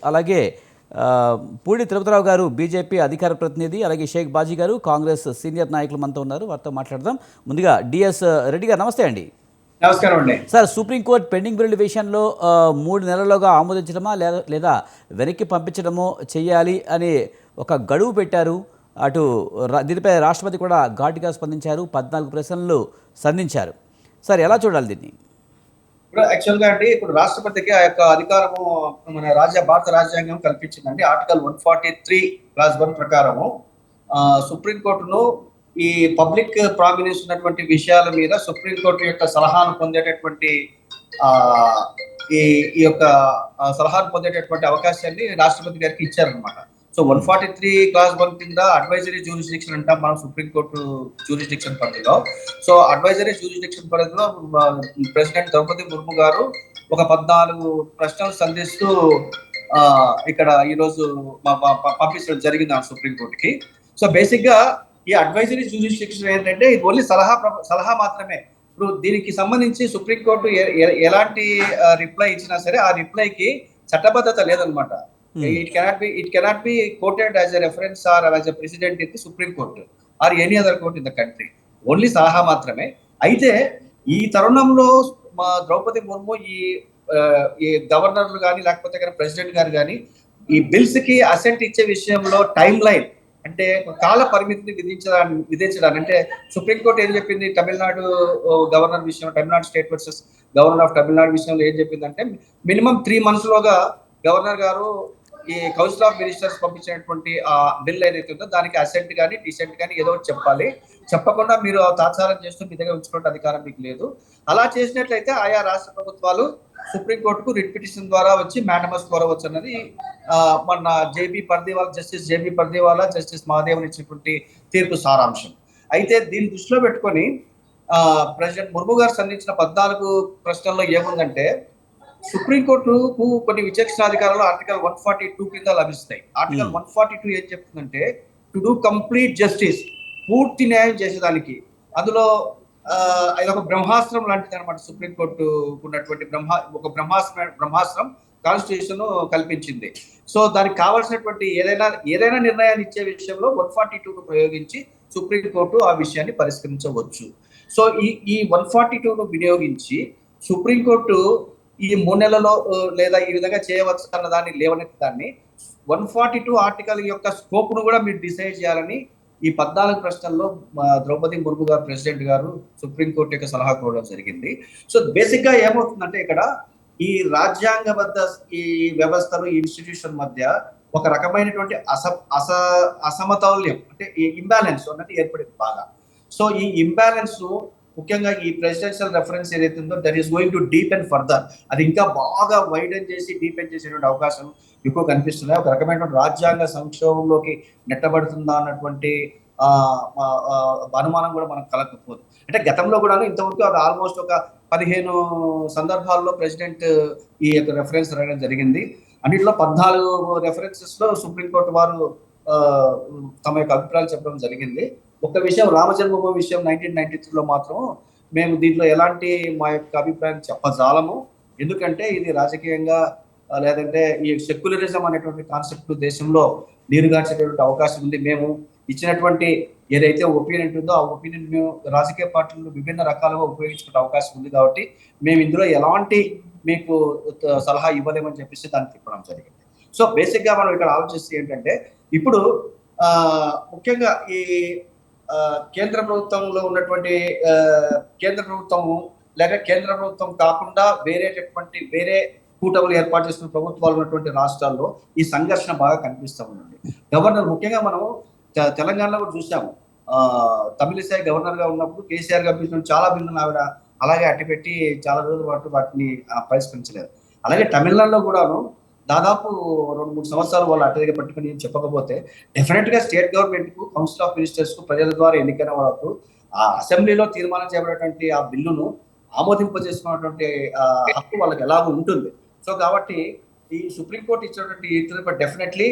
అలాగే పూడి తిరుపతిరావు గారు బీజేపీ అధికార ప్రతినిధి, అలాగే షేక్ బాజీ గారు కాంగ్రెస్ సీనియర్ నాయకులు మనతో ఉన్నారు. వారితో మాట్లాడదాం. ముందుగా డిఎస్ రెడ్డి గారు, నమస్తే అండి. నమస్కారం అండి. సార్, సుప్రీంకోర్టు పెండింగ్ బిల్లుల విషయంలో 3 నెలల్లోగా ఆమోదించడమా లేదా వెనక్కి పంపించడమో చేయాలి అని ఒక గడువు పెట్టారు. అటు దీనిపై రాష్ట్రపతి కూడా ఘాటుగా స్పందించారు. 14 ప్రశ్నలు సంధించారు. సార్, ఎలా చూడాలి దీన్ని? ఇప్పుడు యాక్చువల్గా అండి, ఇప్పుడు రాష్ట్రపతికి ఆ యొక్క అధికారము మన భారత రాజ్యాంగం కల్పించిందండి. ఆర్టికల్ 143 క్లాస్ 1 ప్రకారము సుప్రీంకోర్టును ఈ పబ్లిక్ ప్రామినెన్స్ ఉన్నటువంటి విషయాల మీద సుప్రీంకోర్టు యొక్క సలహాను పొందేటటువంటి ఈ యొక్క సలహాను పొందేటటువంటి అవకాశాన్ని రాష్ట్రపతి గారికి ఇచ్చారనమాట. సో 143 క్లాస్ 1 కింద అడ్వైజరీ జ్యూరిస్డిక్షన్ అంటాం మనం సుప్రీంకోర్టు జ్యూరిస్డిక్షన్ పరిధిలో. సో అడ్వైజరీ జ్యూరిస్డిక్షన్ పరిధిలో ప్రెసిడెంట్ ద్రౌపది ముర్ము గారు ఒక 14 ప్రశ్నలు సంధిస్తూ ఇక్కడ ఈరోజు పంపించడం జరిగింది ఆ సుప్రీంకోర్టుకి. సో బేసిక్ గా ఈ అడ్వైజరీ జ్యూరిస్డిక్షన్ ఏంటంటే ఇది ఓన్లీ సలహా మాత్రమే. ఇప్పుడు దీనికి సంబంధించి సుప్రీంకోర్టు ఎలాంటి రిప్లై ఇచ్చినా సరే ఆ రిప్లైకి చట్టబద్ధత లేదనమాట. It cannot be quoted as a reference or as a precedent in the Supreme Court or any other court in the country. Only సలహా మాత్రమే. అయితే ఈ తరుణంలో మా ద్రౌపది ముర్ము ఈ గవర్నర్లు కానీ లేకపోతే ప్రెసిడెంట్ గారు కానీ ఈ బిల్స్ కి అసెంట్ ఇచ్చే విషయంలో టైం లైన్ అంటే కాల పరిమితిని విధించడానికి అంటే సుప్రీంకోర్టు ఏం చెప్పింది, తమిళనాడు గవర్నర్ విషయం, Tamil Nadu state versus governor of Tamil Nadu విషయంలో ఏం చెప్పిందంటే మినిమం 3 months లోగా గవర్నర్ గారు ఈ కౌన్సిల్ ఆఫ్ మినిస్టర్స్ పంపించినటువంటి ఆ బిల్ ఏదైతే ఉందో దానికి అసెంట్ కానీ డిసెంట్ కానీ ఏదో ఒకటి చెప్పాలి. చెప్పకుండా మీరు తాత్సారం చేస్తూ మీ దగ్గర ఉంచుకునే అధికారం మీకు లేదు. అలా చేసినట్లయితే ఆయా రాష్ట్ర ప్రభుత్వాలు సుప్రీంకోర్టుకు రిట్ పిటిషన్ ద్వారా వచ్చి మ్యాండమస్ కోరవచ్చు అన్నది మన జస్టిస్ జేబీ పర్దేవాలా, జస్టిస్ మహాదేవన్ ఇచ్చినటువంటి తీర్పు సారాంశం. అయితే దీన్ని దృష్టిలో పెట్టుకొని ప్రెసిడెంట్ ముర్ము గారు సంధించిన 14 ప్రశ్నల్లో ఏముందంటే సుప్రీంకోర్టుకు కొన్ని విచక్షణాధికారాలు ఆర్టికల్ 142 కింద లభిస్తాయి. ఆర్టికల్ 142 ఏం చెప్తుందంటే టు డూ కంప్లీట్ జస్టిస్, పూర్తి న్యాయం చేసేదానికి. అందులో అది ఒక బ్రహ్మాస్త్రం లాంటిది అనమాట. సుప్రీంకోర్టు ఉన్నటువంటి బ్రహ్మాస్త్రం కాన్స్టిట్యూషన్ కల్పించింది. సో దానికి కావాల్సినటువంటి ఏదైనా నిర్ణయాన్ని ఇచ్చే విషయంలో 142ను ప్రయోగించి సుప్రీంకోర్టు ఆ విషయాన్ని పరిష్కరించవచ్చు. సో ఈ 142ను వినియోగించి సుప్రీంకోర్టు ఈ 3 నెలల్లో లేదా ఈ విధంగా చేయవచ్చు అన్న దాన్ని లేవనెత్తి దాన్ని 142 ఆర్టికల్ యొక్క స్కోప్ ను కూడా మీరు డిసైడ్ చేయాలని ఈ 14 ప్రశ్నల్లో ద్రౌపది ముర్ము గారు ప్రెసిడెంట్ గారు సుప్రీంకోర్టు యొక్క సలహా కోరడం జరిగింది. సో బేసిక్ గా ఏమవుతుందంటే ఇక్కడ ఈ రాజ్యాంగబద్ధ ఈ వ్యవస్థలు ఈ ఇన్స్టిట్యూషన్ మధ్య ఒక రకమైనటువంటి అసమతౌల్యం అంటే ఈ ఇంబ్యాలెన్స్ అన్నది ఏర్పడింది బాగా. సో ఈ ఇంబ్యాలెన్స్ ముఖ్యంగా ఈ ప్రెసిడెన్షియల్ రెఫరెన్స్ ఏదైతే ఉందో that is going to deepen further. అది ఇంకా బాగా వైడెన్ చేసి డీపెన్ చేసేటువంటి అవకాశం ఎక్కువ కనిపిస్తున్నాయి. ఒక రకమైన రాజ్యాంగ సంక్షోభంలోకి నెట్టబడుతుందా అన్నటువంటి అనుమానం కూడా మనకు కలగకపోదు. అంటే గతంలో కూడా ఇంతవరకు అది ఆల్మోస్ట్ ఒక 15 సందర్భాల్లో ప్రెసిడెంట్ ఈ యొక్క రెఫరెన్స్ రాయడం జరిగింది. అన్నింటిలో 14 రెఫరెన్సెస్ లో సుప్రీంకోర్టు వారు తమ యొక్క అభిప్రాయాలు చెప్పడం జరిగింది. ఒక విషయం రామజన్మభూమి విషయం 1993లో మాత్రం మేము దీంట్లో ఎలాంటి మా యొక్క అభిప్రాయం చెప్పజాలము. ఎందుకంటే ఇది రాజకీయంగా లేదంటే ఈ సెక్యులరిజం అనేటువంటి కాన్సెప్ట్ దేశంలో నీరుగార్చేటువంటి అవకాశం ఉంది. మేము ఇచ్చినటువంటి ఏదైతే ఒపీనియన్ ఉందో ఆ ఒపీనియన్ మేము రాజకీయ పార్టీలను విభిన్న రకాలుగా ఉపయోగించుకునే అవకాశం ఉంది. కాబట్టి మేము ఇందులో ఎలాంటి మీకు సలహా ఇవ్వలేమని చెప్పేసి దాన్ని తిప్పడం జరిగింది. సో బేసిక్ గా మనం ఇక్కడ ఆలోచిస్తే ఏంటంటే ఇప్పుడు ముఖ్యంగా ఈ కేంద్ర ప్రభుత్వంలో ఉన్నటువంటి కేంద్ర ప్రభుత్వము లేక కేంద్ర ప్రభుత్వం కాకుండా వేరే కూటములు ఏర్పాటు చేస్తున్న ప్రభుత్వాలు ఉన్నటువంటి రాష్ట్రాల్లో ఈ సంఘర్షణ బాగా కనిపిస్తూ ఉందండి. గవర్నర్ ముఖ్యంగా మనం తెలంగాణలో కూడా చూసాము. తమిళిసై గవర్నర్ గా ఉన్నప్పుడు కేసీఆర్ గారు చాలా బిల్లులు ఆవిడ అలాగే అట్టిపెట్టి చాలా రోజుల పాటు వాటిని పరిష్కరించలేదు. అలాగే తమిళనాడులో కూడాను దాదాపు 2-3 సంవత్సరాలు వాళ్ళు అట్టగా పట్టుకుని చెప్పకపోతే డెఫినెట్ గా స్టేట్ గవర్నమెంట్ కు కౌన్సిల్ ఆఫ్ మినిస్టర్స్ కు ప్రజల ద్వారా ఎన్నికైన వాళ్ళకు ఆ అసెంబ్లీలో తీర్మానం చేయబడేటువంటి ఆ బిల్లును ఆమోదింపజేసుకున్నటువంటి హక్కు వాళ్ళకి ఎలాగో ఉంటుంది. సో కాబట్టి ఈ సుప్రీంకోర్టు ఇచ్చినటువంటి డెఫినెట్లీ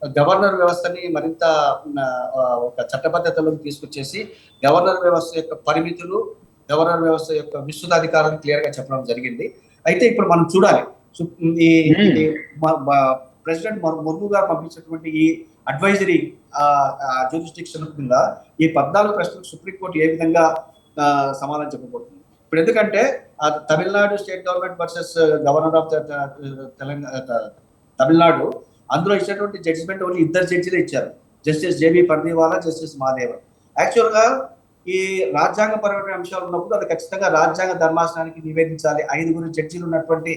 గవర్నర్ వ్యవస్థని మరింత ఒక చట్టబద్ధతలోకి తీసుకొచ్చేసి గవర్నర్ వ్యవస్థ యొక్క పరిమితులు, గవర్నర్ వ్యవస్థ యొక్క విస్తృత అధికారాన్ని క్లియర్ గా చెప్పడం జరిగింది. అయితే ఇప్పుడు మనం చూడాలి ఇది ప్రెసిడెంట్ ముర్ము గారు పంపించినటువంటి ఈ అడ్వైజరీ జ్యూరిస్డిక్షన్ కింద ఈ 14 ప్రశ్నలకు సుప్రీంకోర్టు ఏ విధంగా సమాధానం చెప్పబోతుంది. ఇప్పుడు ఎందుకంటే Tamil Nadu state government versus governor of Telangana Tamil Nadu, అందులో ఇచ్చినటువంటి జడ్జిమెంట్ ఓన్లీ 2 జడ్జిలే ఇచ్చారు, justice JB Pardiwala, justice Mahadevan. Actual గా ఈ రాజ్యాంగపరమైన అంశాలు ఉన్నప్పుడు అది ఖచ్చితంగా రాజ్యాంగ ధర్మాసనానికి నివేదించాలి. 5 జడ్జీలు ఉన్నటువంటి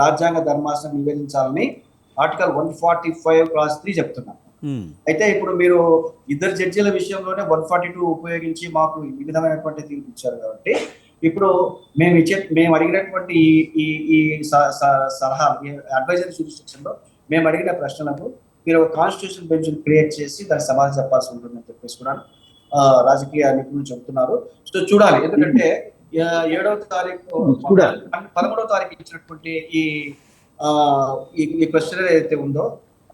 రాజ్యాంగ ధర్మాసనం నివేదించాలని ఆర్టికల్ 145 క్లాస్ 3 చెప్తున్నారు. అయితే ఇప్పుడు మీరు 2 జడ్జీల విషయంలోనే 142 ఉపయోగించి మాకు ఈ విధమైనటువంటి తీర్పు ఇచ్చారు కాబట్టి ఇప్పుడు మేము అడిగినటువంటి ఈ సలహా అడ్వైజరీ జ్యూరిస్డిక్షన్ లో మేము అడిగిన ప్రశ్నలకు మీరు ఒక కాన్స్టిట్యూషన్ బెంచ్ క్రియేట్ చేసి దానికి సమాధానం చెప్పాల్సి ఉంటుందని చెప్పేసి కూడా రాజకీయ నిపుణులు చెబుతున్నారు. సో చూడాలి, ఎందుకంటే 7వ తారీఖు 13వ తారీఖు ఇచ్చినటువంటి ఈ క్వశ్చన్ ఏదైతే ఉందో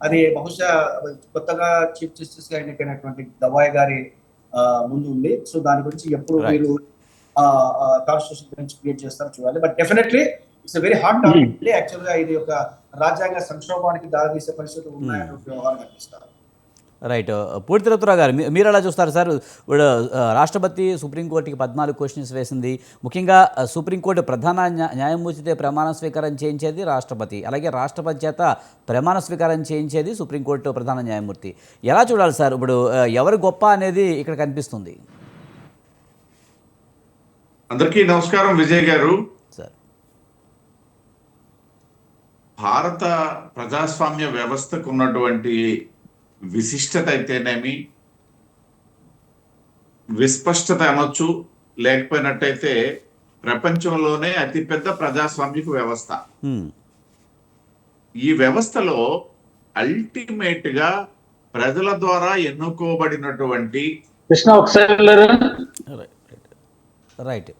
అది బహుశా కొత్తగా చీఫ్ జస్టిస్ గా ఎన్నికైనటువంటి దవాయ్ గారి ముందు ఉంది. సో దాని గురించి ఎప్పుడు మీరు కాన్స్టిట్యూషన్ బెంచ్ క్రియేట్ చేస్తారో చూడాలి. But definitely it's very hot topic. Actual గా ఇది ఒక రాజ్యాంగ సంక్షోభానికి దారితీసే పరిస్థితులు ఉన్నాయని వ్యవహారం కనిపిస్తారు. రైట్. పూర్తి తిరుపతిరావు గారు, మీరు ఎలా చూస్తారు సార్? ఇప్పుడు రాష్ట్రపతి సుప్రీంకోర్టుకి 14 క్వశ్చన్స్ వేసింది. ముఖ్యంగా సుప్రీంకోర్టు ప్రధాన న్యాయమూర్తితో ప్రమాణ స్వీకారం చేయించేది రాష్ట్రపతి, అలాగే రాష్ట్రపతి చేత ప్రమాణ స్వీకారం చేయించేది సుప్రీంకోర్టు ప్రధాన న్యాయమూర్తి. ఎలా చూడాలి సార్? ఇప్పుడు ఎవరు గొప్ప అనేది ఇక్కడ కనిపిస్తుంది. అందరికీ నమస్కారం విజయ్ గారు. సార్, భారత ప్రజాస్వామ్య వ్యవస్థకు ఉన్నటువంటి విశిష్టత అయితేనేమి, విస్పష్టత అనొచ్చు, లేకపోయినట్టయితే ప్రపంచంలోనే అతిపెద్ద ప్రజాస్వామ్యక వ్యవస్థ. ఈ వ్యవస్థలో అల్టిమేట్ గా ప్రజల ద్వారా ఎన్నుకోబడినటువంటి రైట్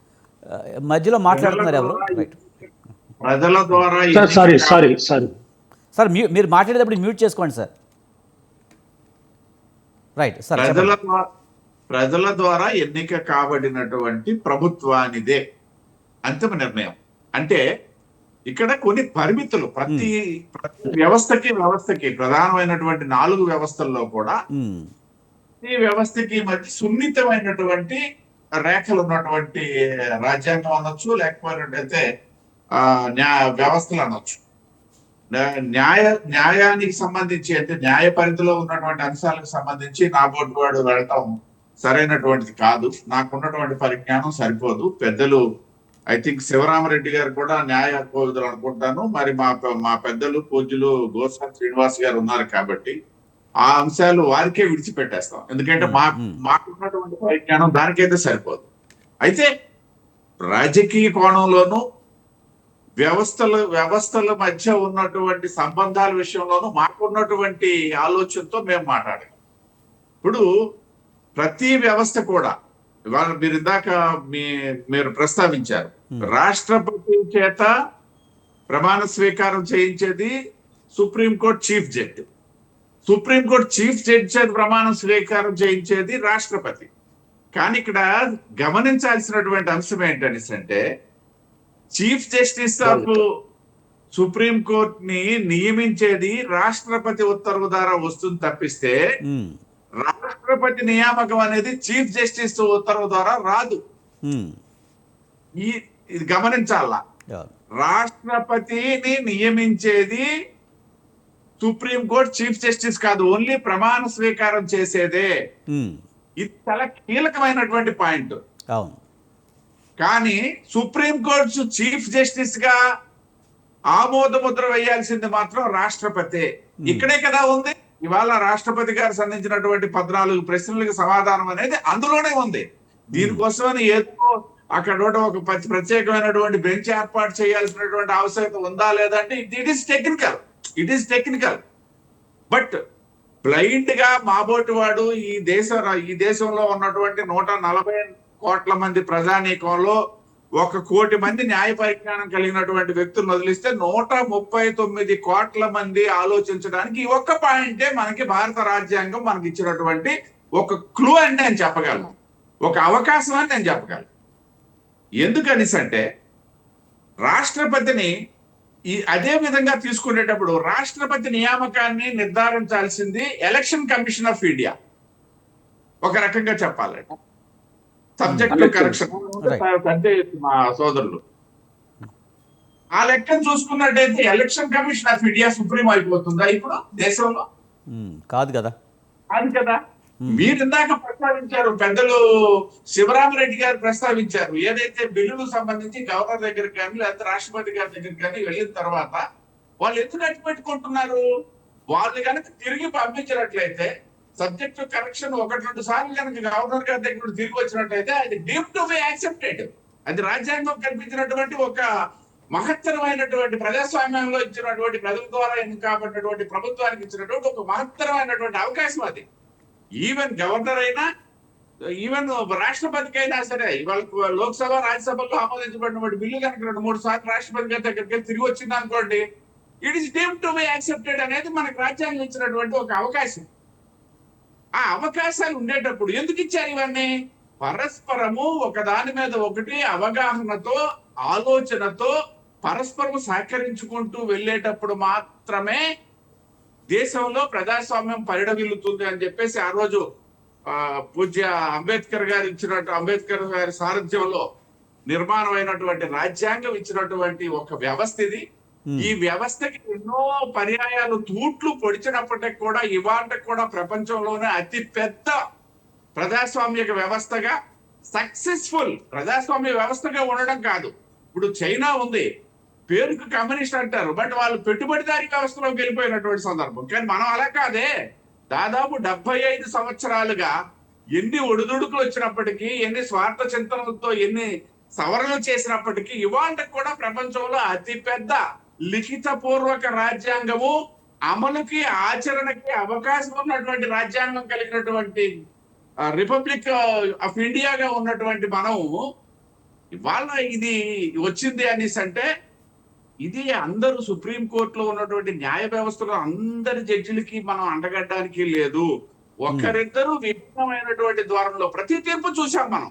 మధ్యలో మాట్లాడుతున్నారు ఎవరు? రైట్, ప్రజల ద్వారా సార్ మీరు మాట్లాడేటప్పుడు మ్యూట్ చేసుకోండి సార్. Right sir. ప్రజల ద్వారా ఎన్నిక కాబడినటువంటి ప్రభుత్వానిదే అంతిమ నిర్ణయం. అంటే ఇక్కడ కొన్ని పరిమితులు ప్రతి వ్యవస్థకి ప్రధానమైనటువంటి 4 వ్యవస్థల్లో కూడా ఈ వ్యవస్థకి మధ్య సున్నితమైనటువంటి రేఖలు ఉన్నటువంటి రాజ్యాంగం అనొచ్చు, లేకపోయినట్టయితే వ్యవస్థలు అనొచ్చు. న్యాయానికి సంబంధించి, అంటే న్యాయ పరిధిలో ఉన్నటువంటి అంశాలకు సంబంధించి నా బోర్డు వాడు వెళ్ళటం సరైనటువంటిది కాదు. నాకున్నటువంటి పరిజ్ఞానం సరిపోదు. పెద్దలు ఐ థింక్ శివరామరెడ్డి గారు కూడా న్యాయ కోవిదులు అనుకుంటాను. మరి మా పెద్దలు పూజ్యులు గోస్వామి శ్రీనివాస్ గారు ఉన్నారు కాబట్టి ఆ అంశాలు వారికే విడిచిపెట్టేస్తాం, ఎందుకంటే మాకున్నటువంటి పరిజ్ఞానం దానికైతే సరిపోదు. అయితే రాజకీయ కోణంలోనూ వ్యవస్థల మధ్య ఉన్నటువంటి సంబంధాల విషయంలోనూ మాకున్నటువంటి ఆలోచనతో మేము మాట్లాడాం. ఇప్పుడు ప్రతి వ్యవస్థ కూడా ఇవాళ మీరు ఇందాక మీరు ప్రస్తావించారు, రాష్ట్రపతి చేత ప్రమాణ స్వీకారం చేయించేది supreme court chief judge, supreme court chief judge చేత ప్రమాణ స్వీకారం చేయించేది రాష్ట్రపతి. కానీ ఇక్కడ గమనించాల్సినటువంటి అంశం ఏంటనేసి అంటే, chief justice of supreme court ని నియమించేది రాష్ట్రపతి ఉత్తర్వు ద్వారా వస్తుంది తప్పిస్తే రాష్ట్రపతి నియామకం అనేది చీఫ్ జస్టిస్ ఉత్తర్వు ద్వారా రాదు. ఇది గమనించాలా. రాష్ట్రపతిని నియమించేది సుప్రీం కోర్ట్ చీఫ్ జస్టిస్ కాదు, ఓన్లీ ప్రమాణ స్వీకారం చేసేదే. ఇది చాలా కీలకమైనటువంటి పాయింట్. కానీ సుప్రీంకోర్టు చీఫ్ జస్టిస్ గా ఆమోద ముద్ర వేయాల్సింది మాత్రం రాష్ట్రపతి. ఇక్కడే కదా ఉంది. ఇవాళ రాష్ట్రపతి గారు సంధించినటువంటి 14 ప్రశ్నలకు సమాధానం అనేది అందులోనే ఉంది. దీనికోసమని ఏదో అక్కడ ఒక ప్రత్యేకమైనటువంటి బెంచ్ ఏర్పాటు చేయాల్సినటువంటి అవసరం ఉందా లేదంటే it is technical. But blind గా మాబోటి వాడు ఈ దేశంలో ఉన్నటువంటి 140 కోట్ల మంది ప్రజానీకంలో 1 కోటి మంది న్యాయ పరిజ్ఞానం కలిగినటువంటి వ్యక్తులను వదిలిస్తే 139 కోట్ల మంది ఆలోచించడానికి ఈ ఒక్క పాయింటే మనకి భారత రాజ్యాంగం మనకి ఇచ్చినటువంటి ఒక క్లూ అని నేను చెప్పగలను, ఒక అవకాశం అని నేను చెప్పగలను. ఎందుకనిసంటే రాష్ట్రపతిని అదే విధంగా తీసుకునేటప్పుడు రాష్ట్రపతి నియామకాన్ని నిర్ధారించాల్సింది ఎలక్షన్ కమిషన్ ఆఫ్ ఇండియా. ఒక రకంగా చెప్పాలంటే సబ్జెక్ట్ టు కరెక్షన్ అంటే మా సోదరులు ఆ లెక్కను చూసుకున్నట్టయితే election commission of India supreme అయిపోతుందా ఇప్పుడు దేశంలో? కాదు కదా. కాదు కదా. మీరు ఇందాక ప్రస్తావించారు, పెద్దలు శివరామరెడ్డి గారు ప్రస్తావించారు, ఏదైతే బిల్లులకు సంబంధించి గవర్నర్ దగ్గరికి కానీ లేకపోతే రాష్ట్రపతి గారి దగ్గరికి కానీ వెళ్ళిన తర్వాత వాళ్ళు ఎందుకు అట్టి పెట్టుకుంటున్నారు? వాళ్ళు కనుక తిరిగి పంపించినట్లయితే సబ్జెక్ట్ కరెక్షన్ 1-2 సార్లు కనుక గవర్నర్ గారి దగ్గర నుండి తిరిగి వచ్చినట్లయితే అది డీమ్ టు బి యాక్సెప్టెడ్. అది రాజ్యాంగం కల్పించినటువంటి ఒక మహత్తరమైనటువంటి ప్రజాస్వామ్యంలో ఇచ్చినటువంటి ప్రజల ద్వారా ఎన్నిక కాబట్టినటువంటి ప్రభుత్వానికి ఇచ్చినటువంటి ఒక మహత్తరమైనటువంటి అవకాశం అది. ఈవెన్ గవర్నర్ అయినా, ఈవెన్ రాష్ట్రపతికి అయినా సరే, ఇవాళ లోక్సభ రాజ్యసభలో ఆమోదించబడినటువంటి బిల్లు కనుక 2-3 సార్లు రాష్ట్రపతి గారి దగ్గరికి తిరిగి వచ్చింది అనుకోండి, it is deemed to be accepted అనేది మనకు రాజ్యాంగం ఇచ్చినటువంటి ఒక అవకాశం. ఆ అవకాశాలు ఉండేటప్పుడు ఎందుకు ఇచ్చారు ఇవన్నీ? పరస్పరము ఒకదాని మీద ఒకటి అవగాహనతో, ఆలోచనతో పరస్పరం సహకరించుకుంటూ వెళ్ళేటప్పుడు మాత్రమే దేశంలో ప్రజాస్వామ్యం పరిడవిల్లుతుంది అని చెప్పేసి ఆ రోజు పూజ్య అంబేద్కర్ గారి సారథ్యంలో నిర్మాణమైనటువంటి రాజ్యాంగం ఇచ్చినటువంటి ఒక వ్యవస్థ ఇది. ఈ వ్యవస్థకి ఎన్నో పర్యాయాలు తూట్లు పొడిచినప్పటికీ కూడా ఇవాళ కూడా ప్రపంచంలోనే అతి పెద్ద ప్రజాస్వామ్య వ్యవస్థగా, సక్సెస్ఫుల్ ప్రజాస్వామ్య వ్యవస్థగా ఉండడం కాదు. ఇప్పుడు చైనా ఉంది, పేరుకు కమ్యూనిస్ట్ అంటారు, బట్ వాళ్ళు పెట్టుబడిదారీ వ్యవస్థలోకి వెళ్ళిపోయినటువంటి సందర్భం. కానీ మనం అలా కాదే. దాదాపు 75 సంవత్సరాలుగా ఎన్ని ఒడిదుడుకులు వచ్చినప్పటికీ, ఎన్ని స్వార్థ చింతనలతో ఎన్ని సవరణలు చేసినప్పటికీ ఇవాళ కూడా ప్రపంచంలో అతిపెద్ద లిఖిత పూర్వక రాజ్యాంగము, అమలుకి ఆచరణకి అవకాశం ఉన్నటువంటి రాజ్యాంగం కలిగినటువంటి రిపబ్లిక్ ఆఫ్ ఇండియాగా ఉన్నటువంటి మనం ఇవాళ ఇది వచ్చింది అనేసి అంటే, ఇది అందరూ సుప్రీం కోర్టులో ఉన్నటువంటి న్యాయ వ్యవస్థలో అందరి జడ్జిలకి మనం అండగట్టడానికి లేదు. ఒకరిద్దరు విభిన్నమైనటువంటి ద్వారంలో ప్రతి తీర్పు చూసాం మనం.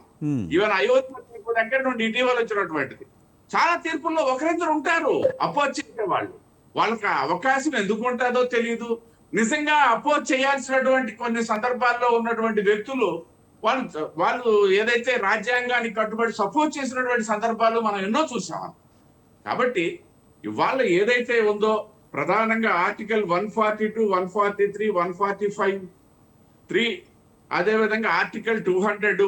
ఈవెన్ అయోధ్య తీర్పు దగ్గర నుండి ఇటీవల వచ్చినటువంటిది చాలా తీర్పుల్లో ఒకరిద్దరు ఉంటారు అపోజ్ చేసే వాళ్ళు. వాళ్ళకి అవకాశం ఎందుకు ఉంటుందో తెలియదు. నిజంగా అపోజ్ చేయాల్సినటువంటి కొన్ని సందర్భాల్లో ఉన్నటువంటి వ్యక్తులు వాళ్ళు ఏదైతే రాజ్యాంగానికి కట్టుబడి సపోర్ట్ చేసినటువంటి సందర్భాలు మనం ఎన్నో చూసాం. కాబట్టి ఇవాళ ఏదైతే ఉందో ప్రధానంగా ఆర్టికల్ 142, 143, 145(3), అదేవిధంగా ఆర్టికల్ 200,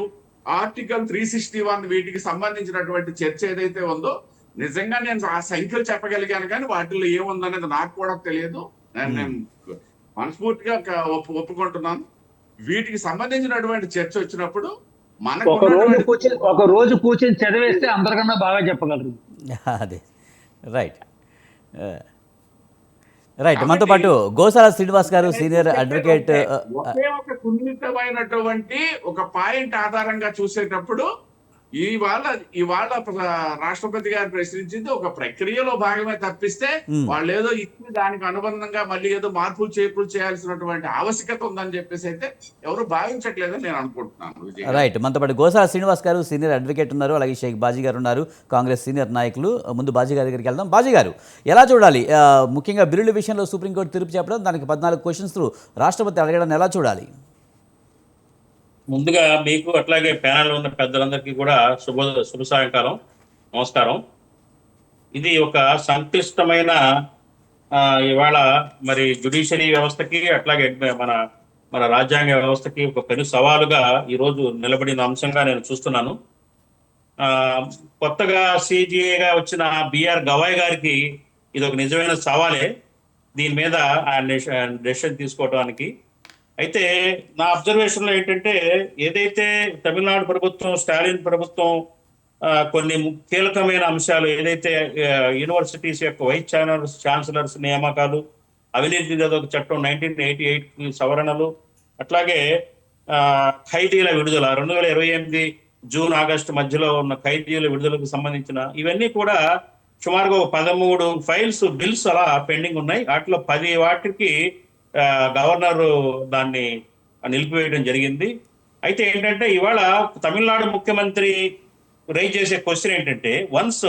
ఆర్టికల్ 361 వీటికి సంబంధించినటువంటి చర్చ ఏదైతే ఉందో, నిజంగా నేను ఆ సంఖ్యలు చెప్పగలిగాను కానీ వాటిల్లో ఏముందనేది నాకు కూడా తెలియదు. నేను మనస్ఫూర్తిగా ఒప్పుకుంటున్నాను. వీటికి సంబంధించినటువంటి చర్చ వచ్చినప్పుడు మనకు ఒక రోజు కూర్చొని చదివేస్తే అందరికన్నా బాగా చెప్పగలరు. అదే రైట్. మనతో పాటు గోసాల శ్రీనివాస్ గారు, సీనియర్ అడ్వకేట్. ఒకే ఒక సున్నితమైనటువంటి ఒక పాయింట్ ఆధారంగా చూసేటప్పుడు ఇవాళ రాష్ట్రపతి గారు ప్రశ్నించింది ఒక ప్రక్రియలో భాగమే తప్పిస్తే వాళ్ళు ఏదో ఇచ్చి దానికి అనుబంధంగా మళ్ళీ ఏదో మార్పులు చేర్పులు చేయాల్సినటువంటి ఆవశ్యకత ఉందని చెప్పేసి అయితే ఎవరు భావించట్లేదని నేను అనుకుంటున్నాను. రైట్. మనతో పాటు గోసాల శ్రీనివాస్ గారు, సీనియర్ అడ్వకేట్ ఉన్నారు, అలాగే షేక్ బాజీ గారు ఉన్నారు, కాంగ్రెస్ సీనియర్ నాయకులు. ముందు బాజీ గారి దగ్గరికి వెళ్దాం. బాజీ గారు, ఎలా చూడాలి ముఖ్యంగా బిల్లుల విషయంలో సుప్రీంకోర్టు తీర్పు చెప్పడం, దానికి 14 క్వశ్చన్స్ రాష్ట్రపతి అడగడం ఎలా చూడాలి? ముందుగా మీకు అట్లాగే ప్యానల్ ఉన్న పెద్దలందరికీ కూడా శుభ సాయంకాలం, నమస్కారం. ఇది ఒక సంక్లిష్టమైన ఇవాళ మరి జ్యుడిషియరీ వ్యవస్థకి అట్లాగే మన రాజ్యాంగ వ్యవస్థకి ఒక పెను సవాలుగా ఈరోజు నిలబడిన అంశంగా నేను చూస్తున్నాను. కొత్తగా సిజిఏగా వచ్చిన బిఆర్ గవాయ్ గారికి ఇది ఒక నిజమైన సవాలే దీని మీద ఆయన డెసిషన్ తీసుకోవడానికి. అయితే నా అబ్జర్వేషన్లో ఏంటంటే, ఏదైతే తమిళనాడు ప్రభుత్వం, స్టాలిన్ ప్రభుత్వం కొన్ని కీలకమైన అంశాలు, ఏదైతే యూనివర్సిటీస్ యొక్క వైస్ ఛాన్సలర్స్ నియామకాలు, అవినీతి నిరోధక చట్టం 1988 సవరణలు, అట్లాగే ఖైదీల విడుదల 2028 జూన్ ఆగస్టు మధ్యలో ఉన్న ఖైదీల విడుదలకు సంబంధించిన ఇవన్నీ కూడా సుమారుగా 13 బిల్స్ అలా పెండింగ్ ఉన్నాయి. వాటిలో 10 వాటికి గవర్నర్ దాన్ని నిలిపివేయడం జరిగింది. అయితే ఏంటంటే ఇవాళ తమిళనాడు ముఖ్యమంత్రి రైజ్ చేసే క్వశ్చన్ ఏంటంటే వన్స్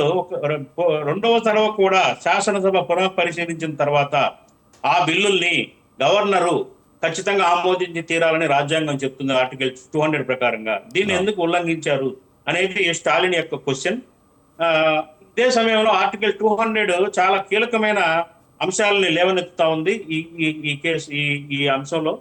రెండవ తరవ కూడా శాసనసభ పునః పరిశీలించిన తర్వాత ఆ బిల్లుల్ని గవర్నరు ఖచ్చితంగా ఆమోదించి తీరాలని రాజ్యాంగం చెప్తుంది ఆర్టికల్ 200 ప్రకారంగా. దీన్ని ఎందుకు ఉల్లంఘించారు అనేది స్టాలిన్ యొక్క క్వశ్చన్. ఇదే సమయంలో ఆర్టికల్ 200 చాలా కీలకమైన అంశాలని లేవనెత్తుతా ఉంది ఈ కేసు ఈ అంశంలో.